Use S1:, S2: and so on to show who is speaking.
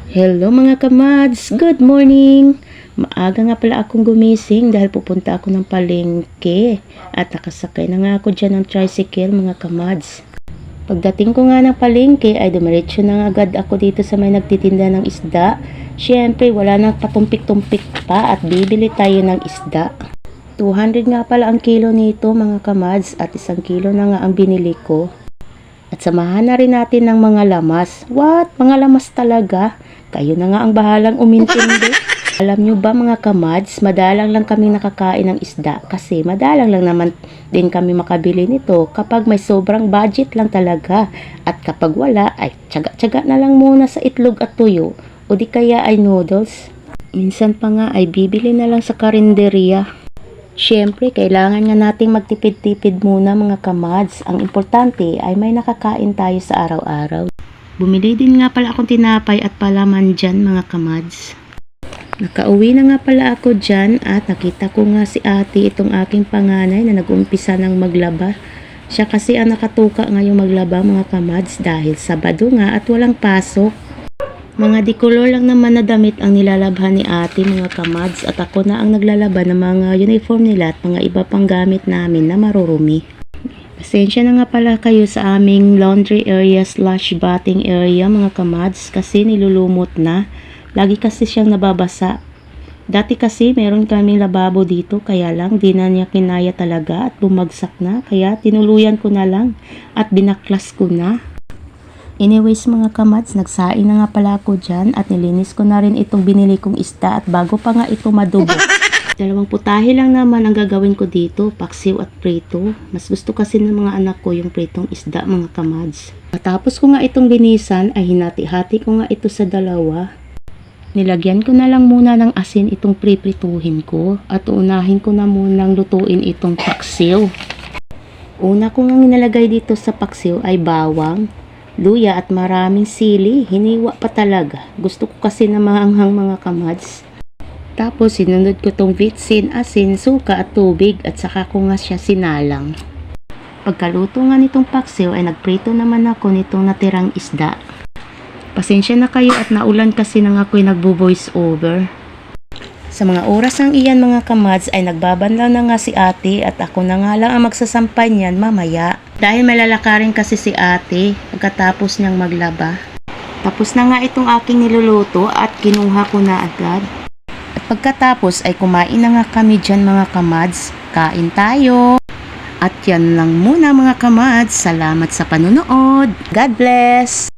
S1: Hello mga kamads, good morning! Maaga nga pala akong gumising dahil pupunta ako ng palengke at nakasakay na nga ako dyan ng tricycle mga kamads. Pagdating ko nga ng palengke ay dumiretso na nga agad ako dito sa may nagtitinda ng isda. Siyempre wala nang patumpik-tumpik pa at bibili tayo ng isda. 200 nga pala ang kilo nito mga kamads at 1 kilo na nga ang binili ko. At samahan na rin natin ng mga lamas. What? Mga lamas talaga? Kayo na nga ang bahalang umintindi. Alam nyo ba mga kamads, madalang lang kami nakakain ng isda kasi madalang lang naman din kami makabili nito kapag may sobrang budget lang talaga. At kapag wala ay tsaga-tsaga na lang muna sa itlog at tuyo o di kaya ay noodles. Minsan pa nga ay bibili na lang sa karinderya. Siyempre, kailangan nga nating magtipid-tipid muna mga kamads. Ang importante ay may nakakain tayo sa araw-araw. Bumili din nga pala akong tinapay at palaman dyan mga kamads. Nakauwi na nga pala ako dyan at nakita ko nga si ate itong aking panganay na nag-umpisa ng maglaba. Siya kasi ang nakatuka ngayong maglaba mga kamads dahil Sabado nga at walang pasok. Mga dikolor lang naman na damit ang nilalabhan ni ate mga kamads at ako na ang naglalaba ng mga uniform nila at mga iba pang gamit namin na marurumi. Pasensya na nga pala kayo sa aming laundry area / bathing area mga kamads kasi nilulumot na. Lagi kasi siyang nababasa. Dati kasi meron kaming lababo dito kaya lang di na niya kinaya talaga at bumagsak na kaya tinuluyan ko na lang at binaklas ko na. Anyways mga kamads, nagsaing na nga pala ako dyan at nilinis ko na rin itong binili kong isda at bago pa nga ito madubo. 2 putahe lang naman ang gagawin ko dito, paksiw at prito. Mas gusto kasi ng mga anak ko yung pritong isda mga kamads. Matapos ko nga itong linisan ay hinati-hati ko nga ito sa 2. Nilagyan ko na lang muna ng asin itong priprituhin ko at uunahin ko na munang lutuin itong paksiw. Una ko nga nilagay dito sa paksiw ay bawang, luya at maraming sili. Hiniwa pa talaga. Gusto ko kasi na maanghang mga kamads. Tapos sinunod ko tong vitsin, asin, suka at tubig at saka ko nga siya sinalang. Pagkaluto nga nitong paksiw ay nagprito naman ako nitong natirang isda. Pasensya na kayo at naulan kasi nang ako'y nagbo-voice over. Sa mga oras ng iyan mga kamads ay nagbabanlaw na nga si ate at ako na nga lang ang magsasampay niyan mamaya. Dahil may lalakarin kasi si ate pagkatapos niyang maglaba. Tapos na nga itong aking niluluto at kinuha ko na agad. At pagkatapos ay kumain na nga kami dyan mga kamads. Kain tayo! At yan lang muna mga kamads. Salamat sa panunood. God bless!